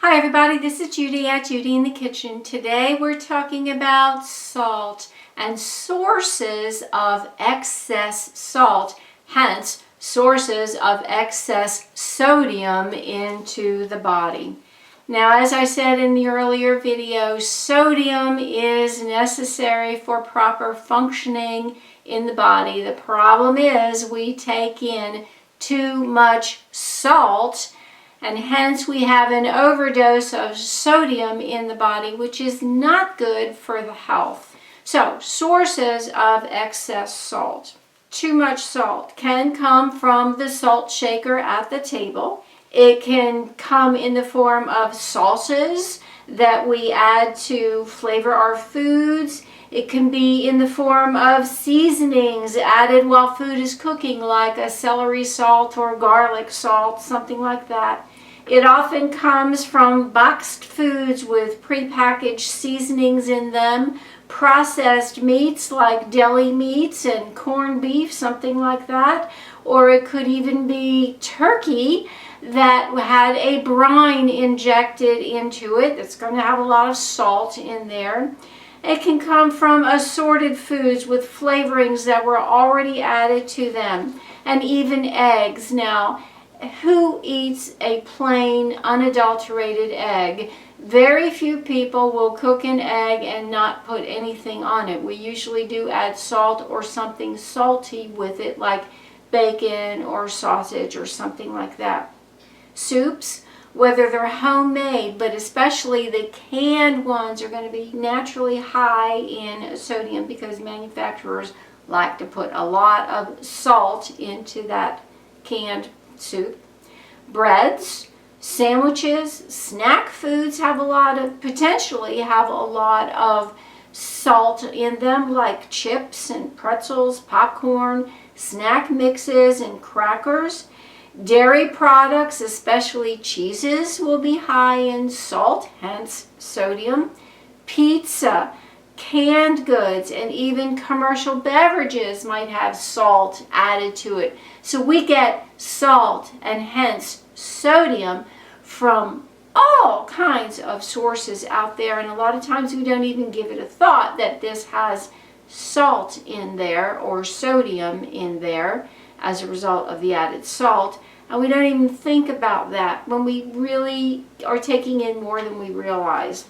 Hi everybody, this is Judy at Judy in the Kitchen. Today we're talking about salt and sources of excess salt, hence sources of excess sodium into the body. Now, as I said in the earlier video, sodium is necessary for proper functioning in the body. The problem is we take in too much salt, and hence we have an overdose of sodium in the body, which is not good for the health. So, sources of excess salt. Too much salt can come from the salt shaker at the table. It can come in the form of sauces that we add to flavor our foods. It can be in the form of seasonings added while food is cooking, like a celery salt or garlic salt, something like that. It often comes from boxed foods with prepackaged seasonings in them, processed meats like deli meats and corned beef, something like that. Or it could even be turkey that had a brine injected into it that's going to have a lot of salt in there. It can come from assorted foods with flavorings that were already added to them, and even eggs. Now, who eats a plain, unadulterated egg? Very few people will cook an egg and not put anything on it. We usually do add salt or something salty with it, like bacon or sausage or something like that. Soups, whether they're homemade, but especially the canned ones, are going to be naturally high in sodium because manufacturers like to put a lot of salt into that canned soup. Breads, sandwiches, snack foods potentially have a lot of salt in them, like chips and pretzels, popcorn, snack mixes, and crackers. Dairy products, especially cheeses, will be high in salt, hence sodium. Pizza, canned goods, and even commercial beverages might have salt added to it. So we get salt and hence sodium from all kinds of sources out there, and a lot of times we don't even give it a thought that this has salt in there or sodium in there as a result of the added salt, and we don't even think about that when we really are taking in more than we realize.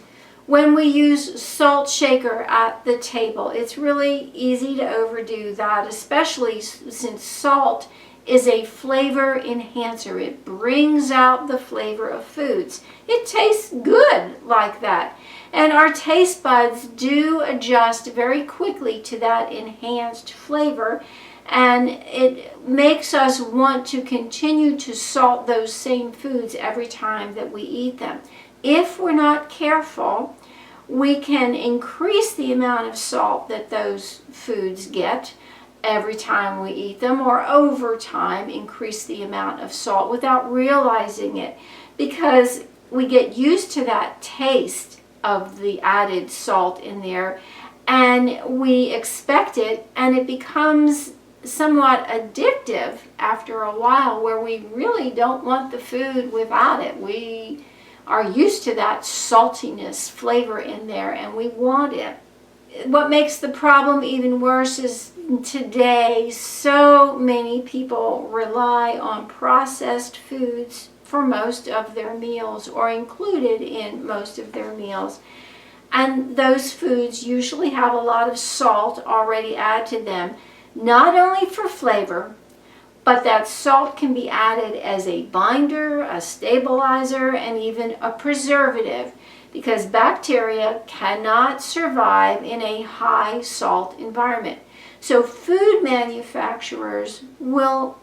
When we use salt shaker at the table, it's really easy to overdo that, especially since salt is a flavor enhancer. It brings out the flavor of foods. It tastes good like that. And our taste buds do adjust very quickly to that enhanced flavor, and it makes us want to continue to salt those same foods every time that we eat them. If we're not careful, we can increase the amount of salt that those foods get every time we eat them, or over time increase the amount of salt without realizing it, because we get used to that taste of the added salt in there and we expect it, and it becomes somewhat addictive after a while, where we really don't want the food without it. We are used to that saltiness flavor in there and we want it. What makes the problem even worse is today so many people rely on processed foods for most of their meals, or included in most of their meals. And those foods usually have a lot of salt already added to them, not only for flavor, but that salt can be added as a binder, a stabilizer, and even a preservative, because bacteria cannot survive in a high salt environment. So food manufacturers will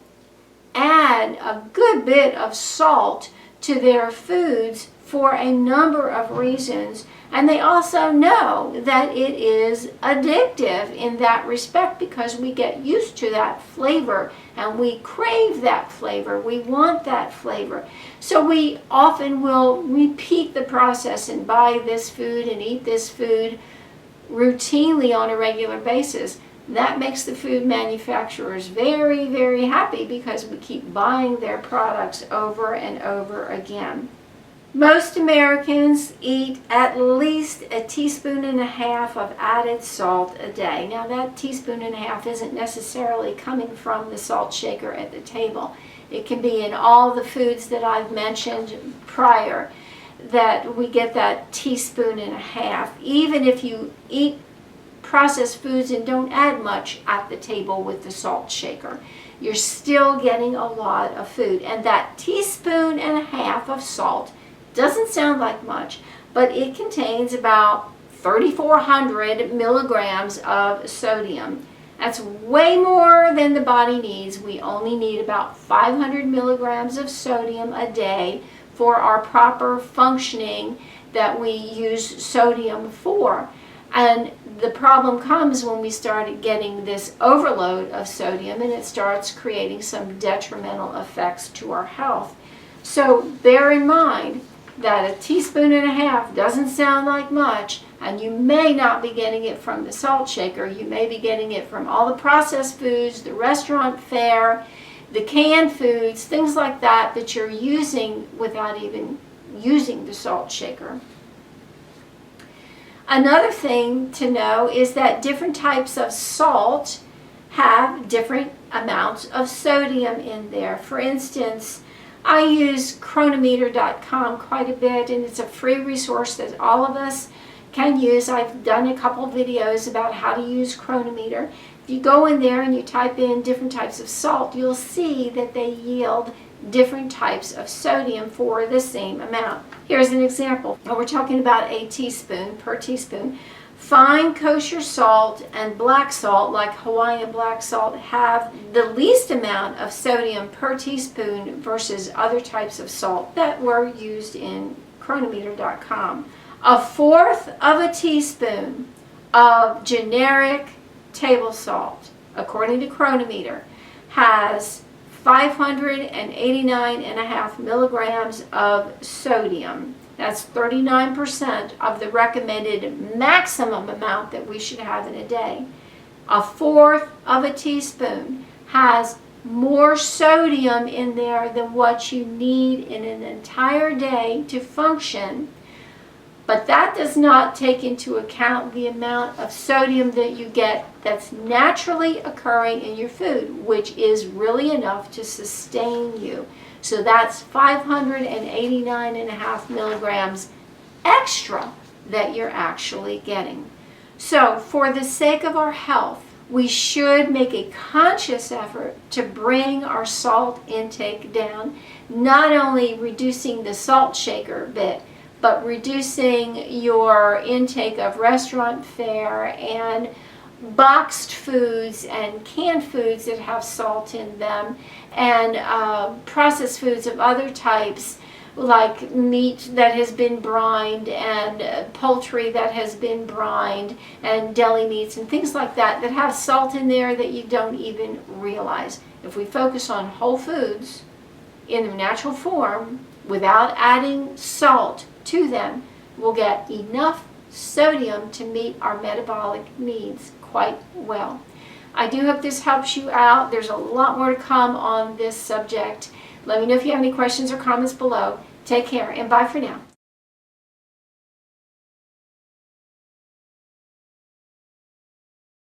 add a good bit of salt to their foods for a number of reasons, and they also know that it is addictive in that respect, because we get used to that flavor and we crave that flavor. We want that flavor. So we often will repeat the process and buy this food and eat this food routinely on a regular basis. That makes the food manufacturers very, very happy, because we keep buying their products over and over again. Most Americans eat at least a teaspoon and a half of added salt a day. Now that teaspoon and a half isn't necessarily coming from the salt shaker at the table. It can be in all the foods that I've mentioned prior that we get that teaspoon and a half. Even if you eat processed foods and don't add much at the table with the salt shaker, you're still getting a lot of food. And that teaspoon and a half of salt doesn't sound like much, but it contains about 3,400 milligrams of sodium. That's way more than the body needs. We only need about 500 milligrams of sodium a day for our proper functioning that we use sodium for. And the problem comes when we start getting this overload of sodium, and it starts creating some detrimental effects to our health. So bear in mind that a teaspoon and a half doesn't sound like much, and you may not be getting it from the salt shaker. You may be getting it from all the processed foods, the restaurant fare, the canned foods, things like that you're using without even using the salt shaker. Another thing to know is that different types of salt have different amounts of sodium in there. For instance, I use Cronometer.com quite a bit, and it's a free resource that all of us can use. I've done a couple videos about how to use Cronometer. If you go in there and you type in different types of salt, you'll see that they yield different types of sodium for the same amount. Here's an example. We're talking about a teaspoon per teaspoon. Fine kosher salt and black salt, like Hawaiian black salt, have the least amount of sodium per teaspoon versus other types of salt that were used in Cronometer.com. A fourth of a teaspoon of generic table salt, according to Cronometer, has 589.5 milligrams of sodium. That's 39% of the recommended maximum amount that we should have in a day. A fourth of a teaspoon has more sodium in there than what you need in an entire day to function. But that does not take into account the amount of sodium that you get that's naturally occurring in your food, which is really enough to sustain you. So that's 589.5 milligrams extra that you're actually getting. So for the sake of our health, we should make a conscious effort to bring our salt intake down, not only reducing the salt shaker bit, but reducing your intake of restaurant fare and boxed foods and canned foods that have salt in them, and processed foods of other types like meat that has been brined and poultry that has been brined and deli meats and things like that that have salt in there that you don't even realize. If we focus on whole foods in their natural form without adding salt to them, we'll get enough sodium to meet our metabolic needs quite well. I do hope this helps you out. There's a lot more to come on this subject. Let me know if you have any questions or comments below. Take care and bye for now.